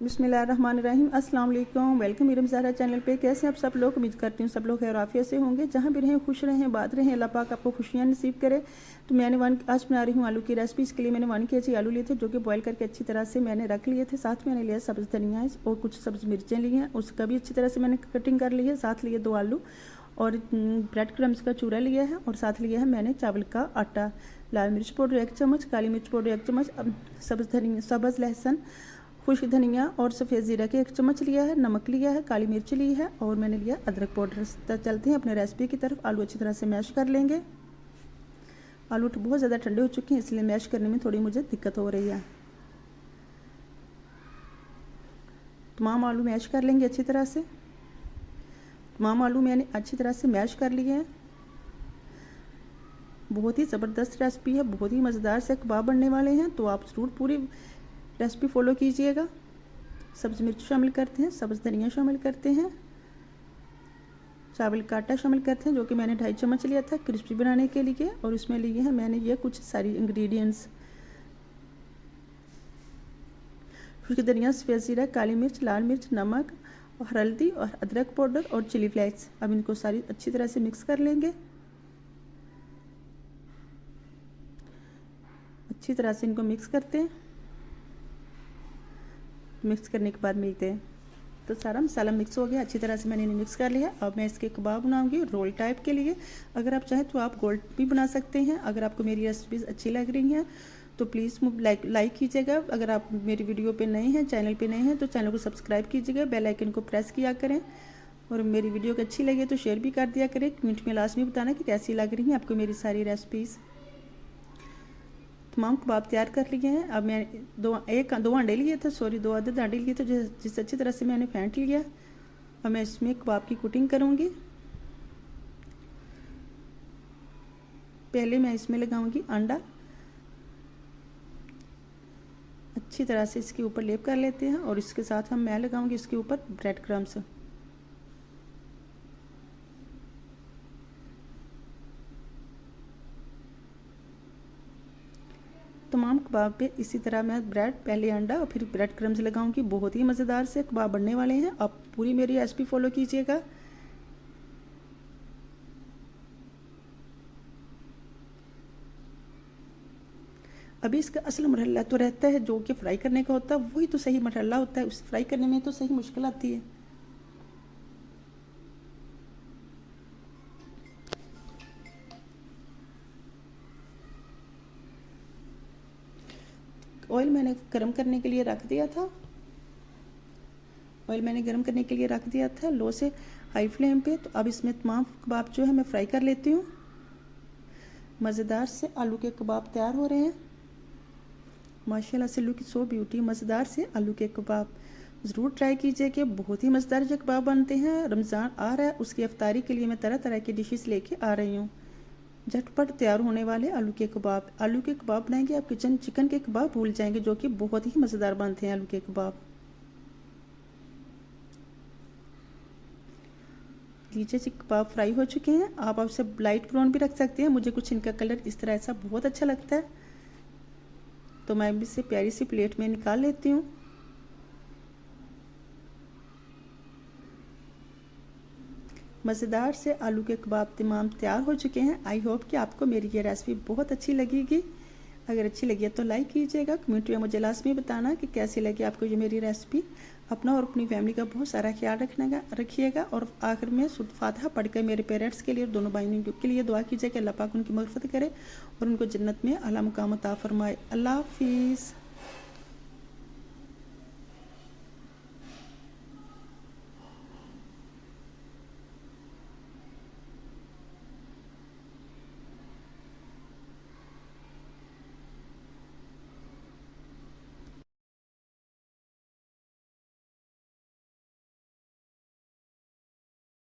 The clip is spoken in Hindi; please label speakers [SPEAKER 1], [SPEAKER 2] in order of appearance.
[SPEAKER 1] बिस्मिल्लाहिर्रहमानिर्रहीम। अस्सलाम वालेकुम। वेलकम मेरे ज़ाहरा चैनल पे। कैसे आप सब लोग? उम्मीद करती हूँ सब लोग खैर आफियत से होंगे। जहाँ भी रहें खुश रहें, बात रहें, अल्लाह पाक आपको खुशियाँ नसीब करे। तो मैंने आज बना रही हूँ आलू की रेसिपी। इसके लिए मैंने 1 kg आलू लिए थे जो कि बॉयल करके अच्छी तरह से मैंने रख लिए थे। साथ में मैंने लिया सब्ज़ धनिया और कुछ सब्ज़ मिर्चें ली हैं, उसका भी अच्छी तरह से मैंने कटिंग कर ली है। साथ लिए 2 आलू और ब्रेड क्रम्स का चूरा लिया है और साथ लिया है मैंने चावल का आटा। लाल मिर्च पाउडर 1 चम्मच, काली मिर्च पाउडर 1 चम्मच, सब्ज़ लहसुन, खुश्क धनिया और सफ़ेद ज़ीरा के 1 चम्मच लिया है, नमक लिया है, काली मिर्च ली है और मैंने लिया अदरक पाउडर। चलते हैं अपने रेसिपी की तरफ। आलू अच्छी तरह से मैश कर लेंगे। आलू बहुत ज़्यादा ठंडे हो चुके हैं इसलिए मैश करने में थोड़ी मुझे दिक्कत हो रही है। तमाम आलू मैश कर लेंगे अच्छी तरह से। तमाम आलू मैंने अच्छी तरह से मैश कर लिए हैं। बहुत ही ज़बरदस्त रेसिपी है, बहुत ही मज़ेदार से कबाब बनने वाले हैं, तो आप ज़रूर पूरी रेसिपी फॉलो कीजिएगा। सब्ज़ मिर्च शामिल करते हैं, सब्ज़ धनिया शामिल करते हैं, चावल का आटा शामिल करते हैं जो कि मैंने 2.5 चम्मच लिया था क्रिस्पी बनाने के लिए। और इसमें लिए हैं मैंने ये कुछ सारी इंग्रेडिएंट्स: खुश्क धनिया, सफ़ेद ज़ीरा, काली मिर्च, लाल मिर्च, नमक और हल्दी और अदरक पाउडर और चिली फ्लेक्स। अब इनको सारी अच्छी तरह से मिक्स कर लेंगे। अच्छी तरह से इनको मिक्स करते हैं। मिक्स करने के बाद मिलते हैं। तो सारा मसाला मिक्स हो गया, अच्छी तरह से मैंने इन्हें मिक्स कर लिया। अब मैं इसके कबाब बनाऊंगी रोल टाइप के लिए। अगर आप चाहें तो आप गोल्ड भी बना सकते हैं। अगर आपको मेरी रेसिपीज़ अच्छी लग रही हैं तो प्लीज़ लाइक कीजिएगा। अगर आप मेरी वीडियो पे नए हैं, चैनल पे नए हैं, तो चैनल को सब्सक्राइब कीजिएगा, बेल आइकन को प्रेस किया करें और मेरी वीडियो को अच्छी लगे तो शेयर भी कर दिया करें। कमेंट में लास्ट में बताना कि कैसी लग रही हैं आपको मेरी सारी रेसिपीज़। तमाम कबाब तैयार कर लिए हैं। अब मैं दो अंडे लिए थे, 2 अदद अंडे लिए थे जिसे अच्छी तरह से मैंने फेंट लिया। अब मैं इसमें कबाब की कुटिंग करूँगी। पहले मैं इसमें लगाऊंगी अंडा। अच्छी तरह से इसके ऊपर लेप कर लेते हैं और इसके साथ मैं लगाऊंगी इसके ऊपर ब्रेड क्रम्स। तमाम कबाब पे इसी तरह मैं पहले अंडा और फिर ब्रेड क्रम्स लगाऊंगी। बहुत ही मज़ेदार से कबाब बनने वाले हैं। आप पूरी मेरी रेसिपी फॉलो कीजिएगा। अभी इसका असल मरहला तो रहता है जो कि फ्राई करने का होता है, वही तो सही मरहला होता है। उसे फ्राई करने में तो सही मुश्किल आती है। ऑयल मैंने गर्म करने के लिए रख दिया था। ऑयल मैंने गर्म करने के लिए रख दिया था लो से हाई फ्लेम पे। तो अब इसमें तमाम कबाब जो है मैं फ्राई कर लेती हूँ। मज़ेदार से आलू के कबाब तैयार हो रहे हैं। माशाल्लाह से लुक सो ब्यूटी। मज़ेदार से आलू के कबाब ज़रूर ट्राई कीजिए कि बहुत ही मज़ेदार जो कबाब बनते हैं। रमज़ान आ रहा है, उसकी अफ्तारी के लिए मैं तरह तरह की डिशेस लेके आ रही हूँ। झटपट तैयार होने वाले आलू के कबाब। आलू के कबाब बनाएंगे आप चिकन के कबाब भूल जाएंगे, जो कि बहुत ही मज़ेदार बनते हैं आलू के कबाब। लीजिए जी, कबाब फ्राई हो चुके हैं। आप आपसे लाइट ब्राउन भी रख सकते हैं। मुझे कुछ इनका कलर इस तरह ऐसा बहुत अच्छा लगता है, तो मैं इसे प्यारी सी प्लेट में निकाल लेती हूँ। मज़ेदार से आलू के कबाब तमाम तैयार हो चुके हैं। आई होप कि आपको मेरी ये रेसिपी बहुत अच्छी लगेगी। अगर अच्छी लगी है तो लाइक कीजिएगा। कमेंट में मुझे लास्ट में बताना कि कैसी लगी आपको ये मेरी रेसिपी। अपना और अपनी फैमिली का बहुत सारा ख्याल रखिएगा। और आखिर में सूरत फातिहा पढ़कर मेरे पेरेंट्स के लिए और दोनों भाइयों के लिए दुआ कीजिए कि अल्लाह पाक उनकी मग़फ़िरत करे और उनको जन्नत में आला मुकाम अता फरमाए। अल्लाह हाफिज़।